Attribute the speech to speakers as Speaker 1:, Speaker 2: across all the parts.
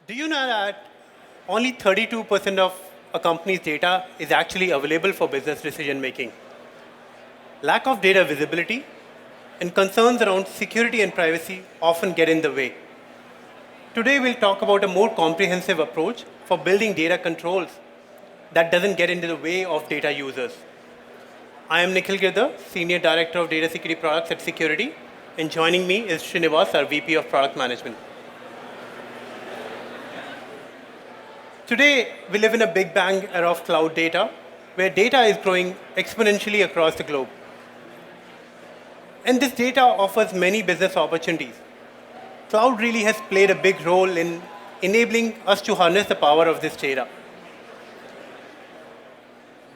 Speaker 1: Do you know that only 32% of a company's data is actually available for business decision making? Lack of data visibility and concerns around security and privacy often get in the way. Today, we'll talk about a more comprehensive approach for building data controls that doesn't get into the way of data users. I am Nikhil Girdhar, Senior Director of Data Security Products at Securiti, and joining me is Srinivas, our VP of Product Management. Today, we live in a big bang era of cloud data, where data is growing exponentially across the globe. And this data offers many business opportunities. Cloud really has played a big role in enabling us to harness the power of this data.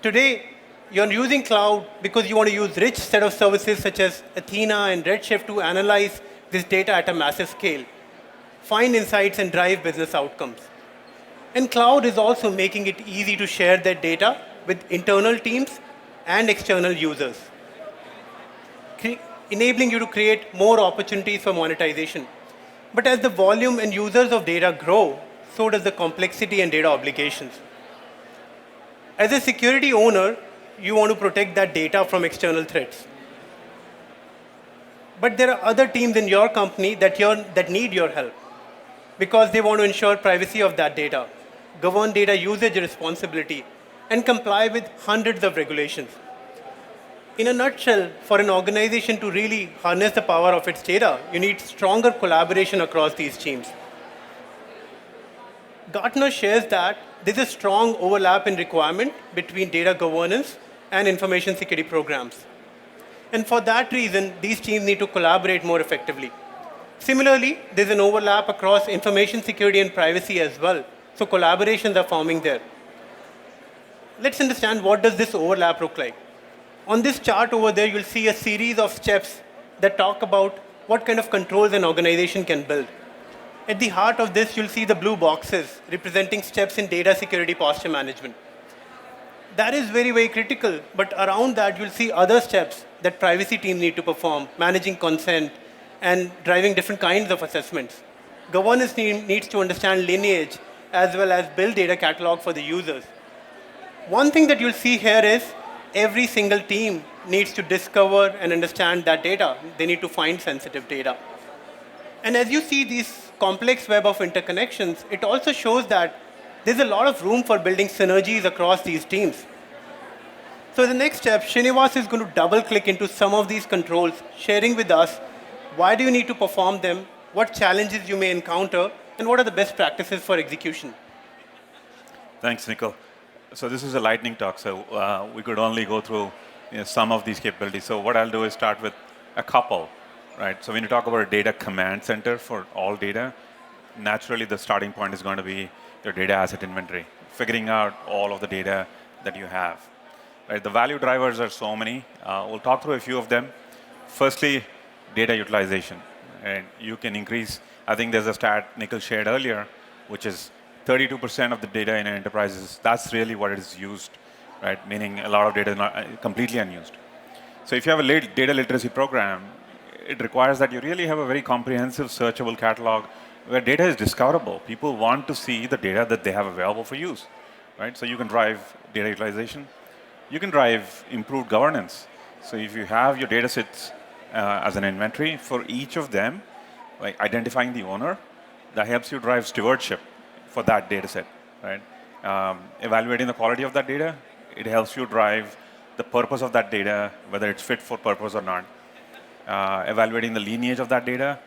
Speaker 1: Today, you're using cloud because you want to use rich set of services such as Athena and Redshift to analyze this data at a massive scale, find insights and drive business outcomes. And cloud is also making it easy to share that data with internal teams and external users, enabling you to create more opportunities for monetization. But as the volume and users of data grow, so does the complexity and data obligations. As a security owner, you want to protect that data from external threats. But there are other teams in your company that need your help because they want to ensure privacy of that data, govern data usage responsibility, and comply with hundreds of regulations. In a nutshell, for an organization to really harness the power of its data, you need stronger collaboration across these teams. Gartner shares that there's a strong overlap in requirement between data governance and information security programs. And for that reason, these teams need to collaborate more effectively. Similarly, there's an overlap across information security and privacy as well. So collaborations are forming there. Let's understand what does this overlap look like. On this chart over there, you'll see a series of steps that talk about what kind of controls an organization can build. At the heart of this, you'll see the blue boxes representing steps in data security posture management. That is very, very critical, but around that, you'll see other steps that privacy teams need to perform, managing consent and driving different kinds of assessments. Governance team needs to understand lineage as well as build data catalog for the users. One thing that you'll see here is every single team needs to discover and understand that data. They need to find sensitive data. And as you see these complex web of interconnections, it also shows that there's a lot of room for building synergies across these teams. So the next step, Srinivas is going to double click into some of these controls, sharing with us why do you need to perform them, what challenges you may encounter, and what are the best practices for execution.
Speaker 2: Thanks, Nikhil. So this is a lightning talk, so we could only go through some of these capabilities. So what I'll do is start with a couple, right? So when you talk about a data command center for all data, naturally the starting point is going to be your data asset inventory, figuring out all of the data that you have. Right? The value drivers are so many. We'll talk through a few of them. Firstly, data utilization. And you can increase, I think there's a stat Nikhil shared earlier, which is 32% of the data in enterprises, that's really what it is used, right? Meaning a lot of data is not completely unused. So if you have a data literacy program, it requires that you really have a very comprehensive searchable catalog where data is discoverable. People want to see the data that they have available for use, right? So you can drive data utilization. You can drive improved governance. So if you have your data sets as an inventory for each of them, like identifying the owner, that helps you drive stewardship for that data set, right? Evaluating the quality of that data, it helps you drive the purpose of that data, whether it's fit for purpose or not. Evaluating the lineage of that data,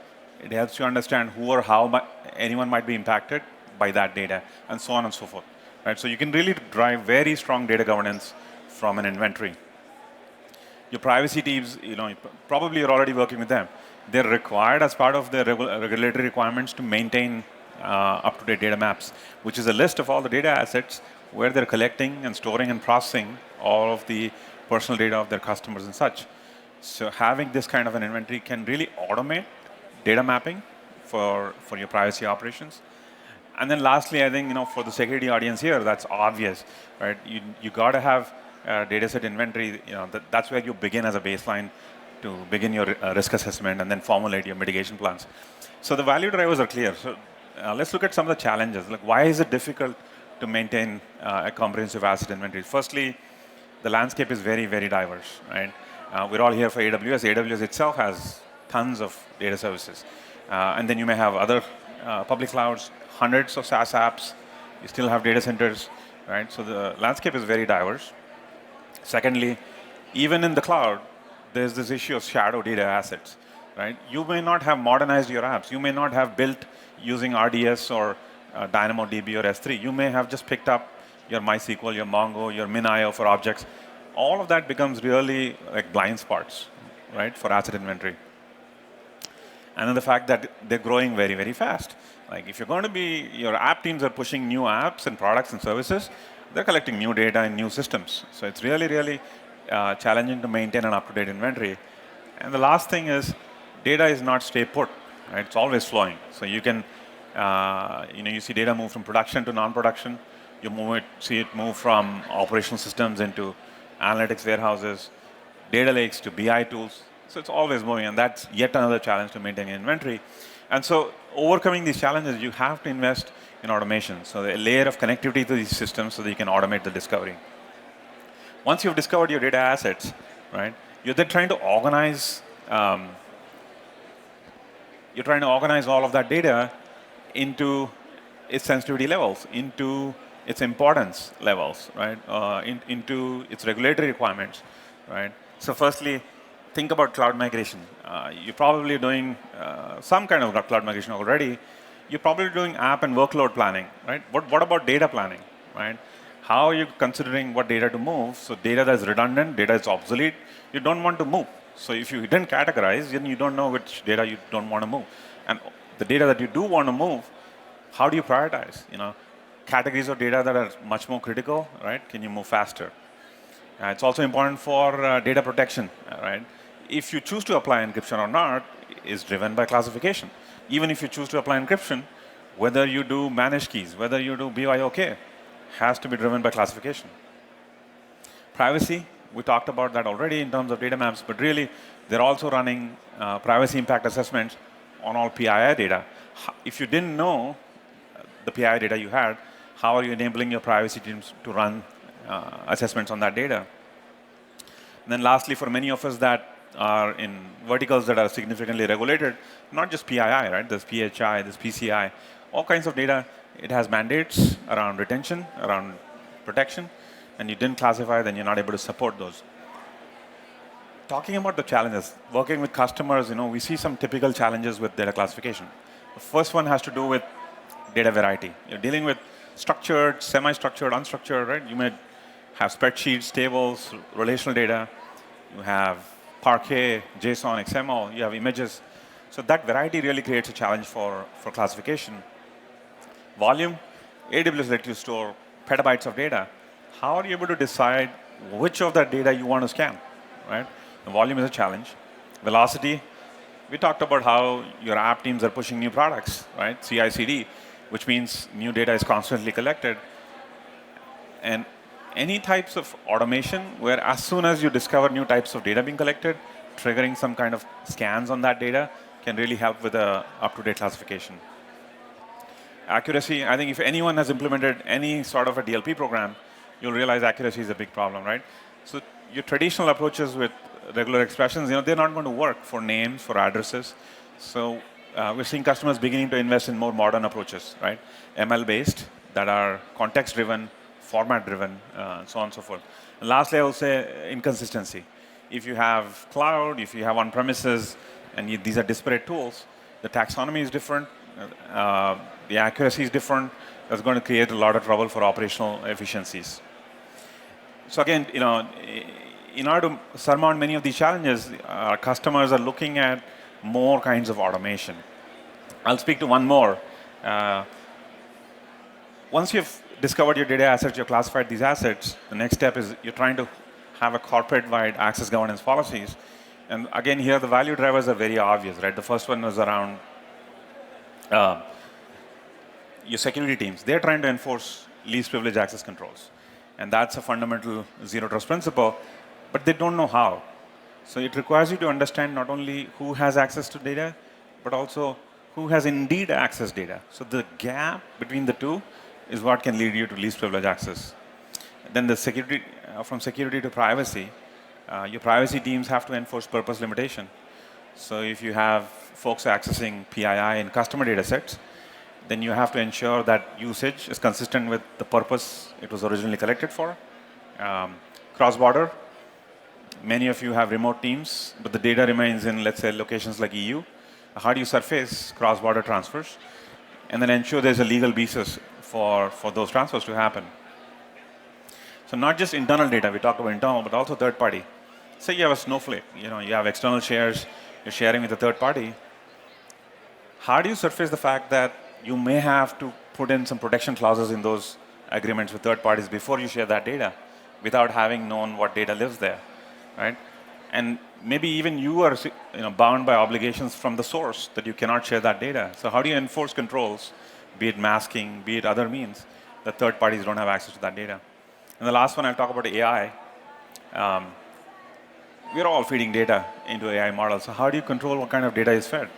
Speaker 2: it helps you understand who or how anyone might be impacted by that data, and so on and so forth, right? So you can really drive very strong data governance from an inventory. Your privacy teams, probably you're already working with them. They're required as part of the regulatory requirements to maintain up-to-date data maps, which is a list of all the data assets where they're collecting and storing and processing all of the personal data of their customers and such. So having this kind of an inventory can really automate data mapping for your privacy operations. And then lastly, I think for the security audience here, that's obvious, right? You got to have data set inventory. That's where you begin as a baseline to begin your risk assessment and then formulate your mitigation plans. So the value drivers are clear. So let's look at some of the challenges. Like, why is it difficult to maintain a comprehensive asset inventory? Firstly, the landscape is very, very diverse, right? We're all here for AWS. AWS itself has tons of data services. And then you may have other public clouds, hundreds of SaaS apps. You still have data centers, right? So the landscape is very diverse. Secondly, even in the cloud, there's this issue of shadow data assets, right? You may not have modernized your apps. You may not have built using RDS or DynamoDB or S3. You may have just picked up your MySQL, your Mongo, your MinIO for objects. All of that becomes really like blind spots, right, for asset inventory. And then the fact that they're growing very, very fast. Like if you're going to be, your app teams are pushing new apps and products and services, they're collecting new data in new systems. So it's really, really challenging to maintain an up-to-date inventory. And the last thing is, data is not stay put, right? It's always flowing. So you can, you see data move from production to non-production. You see it move from operational systems into analytics warehouses, data lakes to BI tools. So it's always moving, and that's yet another challenge to maintain inventory. And so overcoming these challenges, you have to invest in automation. So a layer of connectivity to these systems so that you can automate the discovery. Once you've discovered your data assets, right, you're then trying to organize all of that data into its sensitivity levels, into its importance levels, right, into its regulatory requirements, right. So firstly, think about cloud migration. You're probably doing some kind of cloud migration already. You're probably doing app and workload planning, right? What about data planning, right? How are you considering what data to move? So data that's redundant, data that's obsolete, you don't want to move. So if you didn't categorize, then you don't know which data you don't want to move. And the data that you do want to move, how do you prioritize? Categories of data that are much more critical, right? Can you move faster? It's also important for data protection, right? If you choose to apply encryption or not is driven by classification. Even if you choose to apply encryption, whether you do managed keys, whether you do BYOK, has to be driven by classification. Privacy, we talked about that already in terms of data maps, but really they're also running privacy impact assessments on all PII data. If you didn't know the PII data you had, how are you enabling your privacy teams to run assessments on that data? And then lastly, for many of us that are in verticals that are significantly regulated, not just PII, right? There's PHI, there's PCI, all kinds of data. It has mandates around retention, around protection, and you didn't classify, then you're not able to support those. Talking about the challenges, working with customers, we see some typical challenges with data classification. The first one has to do with data variety. You're dealing with structured, semi-structured, unstructured, right? You may have spreadsheets, tables, relational data. You have Parquet, JSON, XML. You have images. So that variety really creates a challenge for classification. Volume, AWS lets you store petabytes of data. How are you able to decide which of that data you want to scan, right? The volume is a challenge. Velocity, we talked about how your app teams are pushing new products, right? CI/CD, which means new data is constantly collected. And any types of automation where as soon as you discover new types of data being collected, triggering some kind of scans on that data can really help with the up-to-date classification. Accuracy, I think if anyone has implemented any sort of a DLP program, you'll realize accuracy is a big problem, right? So your traditional approaches with regular expressions, they're not going to work for names, for addresses. So we're seeing customers beginning to invest in more modern approaches, right? ML-based that are context-driven, format-driven, so on and so forth. And lastly, I will say inconsistency. If you have cloud, if you have on-premises, and these are disparate tools, the taxonomy is different, the accuracy is different. That's going to create a lot of trouble for operational efficiencies. So again, in order to surmount many of these challenges, our customers are looking at more kinds of automation. I'll speak to one more. Once you've discovered your data assets, you've classified these assets, the next step is you're trying to have a corporate-wide access governance policies. And again, here the value drivers are very obvious, right? The first one was around your security teams. They're trying to enforce least privilege access controls. And that's a fundamental zero trust principle, but they don't know how. So it requires you to understand not only who has access to data, but also who has indeed accessed data. So the gap between the two is what can lead you to least privilege access. Then the security, from security to privacy, your privacy teams have to enforce purpose limitation. So if you have folks accessing PII in customer data sets, then you have to ensure that usage is consistent with the purpose it was originally collected for. Cross-border, many of you have remote teams, but the data remains in, let's say, locations like EU. How do you surface cross-border transfers and then ensure there's a legal basis for those transfers to happen? So not just internal data, we talked about internal, but also third party. Say you have a snowflake, you have external shares, you're sharing with a third party. How do you surface the fact that you may have to put in some protection clauses in those agreements with third parties before you share that data without having known what data lives there, right? And maybe even you are bound by obligations from the source that you cannot share that data. So how do you enforce controls, be it masking, be it other means, that third parties don't have access to that data? And the last one, I'll talk about AI. We're all feeding data into AI models. So how do you control what kind of data is fed?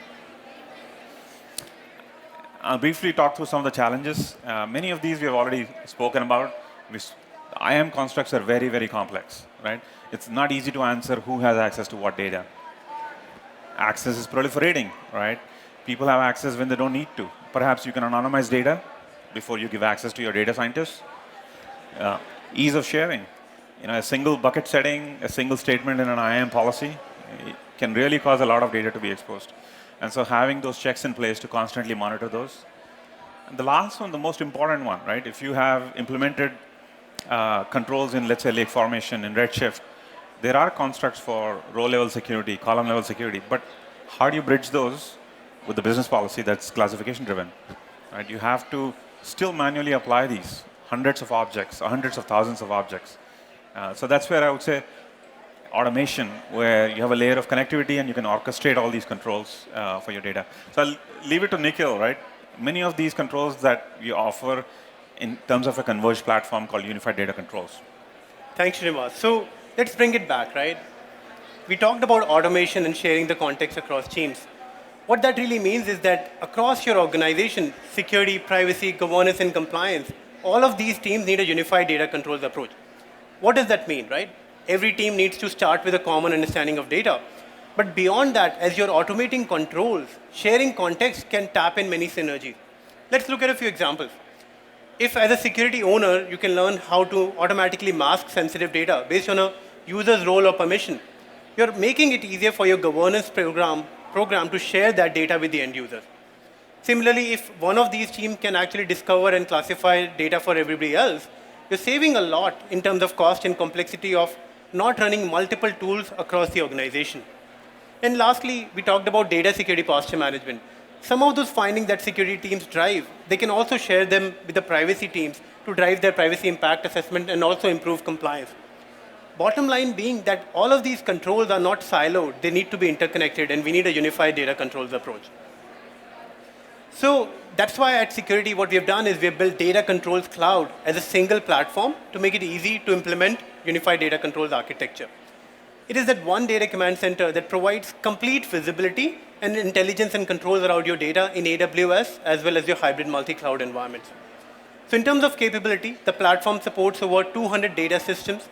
Speaker 2: I'll briefly talk through some of the challenges. Many of these we have already spoken about. IAM constructs are very, very complex, right? It's not easy to answer who has access to what data. Access is proliferating, right? People have access when they don't need to. Perhaps you can anonymize data before you give access to your data scientists. Ease of sharing. A single bucket setting, a single statement in an IAM policy can really cause a lot of data to be exposed. And so having those checks in place to constantly monitor those. And the last one, the most important one, right? If you have implemented controls in, let's say, lake formation in Redshift, there are constructs for row-level security, column-level security, but how do you bridge those with the business policy that's classification-driven? Right? You have to still manually apply these hundreds of objects, or hundreds of thousands of objects. So that's where I would say automation, where you have a layer of connectivity and you can orchestrate all these controls for your data. So I'll leave it to Nikhil, right? Many of these controls that we offer in terms of a converged platform called Unified Data Controls.
Speaker 1: Thanks, Srinivas. So let's bring it back, right? We talked about automation and sharing the context across teams. What that really means is that across your organization, security, privacy, governance, and compliance, all of these teams need a unified data controls approach. What does that mean, right? Every team needs to start with a common understanding of data. But beyond that, as you're automating controls, sharing context can tap in many synergies. Let's look at a few examples. If as a security owner, you can learn how to automatically mask sensitive data based on a user's role or permission, you're making it easier for your governance program to share that data with the end users. Similarly, if one of these teams can actually discover and classify data for everybody else, you're saving a lot in terms of cost and complexity of not running multiple tools across the organization. And lastly, we talked about data security posture management. Some of those findings that security teams drive, they can also share them with the privacy teams to drive their privacy impact assessment and also improve compliance. Bottom line being that all of these controls are not siloed, they need to be interconnected, and we need a unified data controls approach. So that's why at Security, what we have done is we have built Data Controls Cloud as a single platform to make it easy to implement unified data controls architecture. It is that one data command center that provides complete visibility and intelligence and controls around your data in AWS as well as your hybrid multi-cloud environments. So in terms of capability, the platform supports over 200 data systems,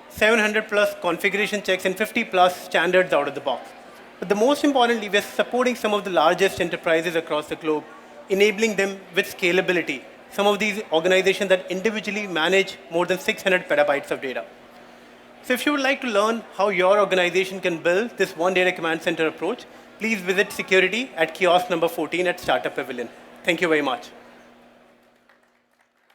Speaker 1: 700 plus configuration checks, and 50 plus standards out of the box. But the most importantly, we are supporting some of the largest enterprises across the globe, enabling them with scalability. Some of these organizations that individually manage more than 600 petabytes of data. So if you would like to learn how your organization can build this one data command center approach, please visit Security at kiosk number 14 at Startup Pavilion. Thank you very much.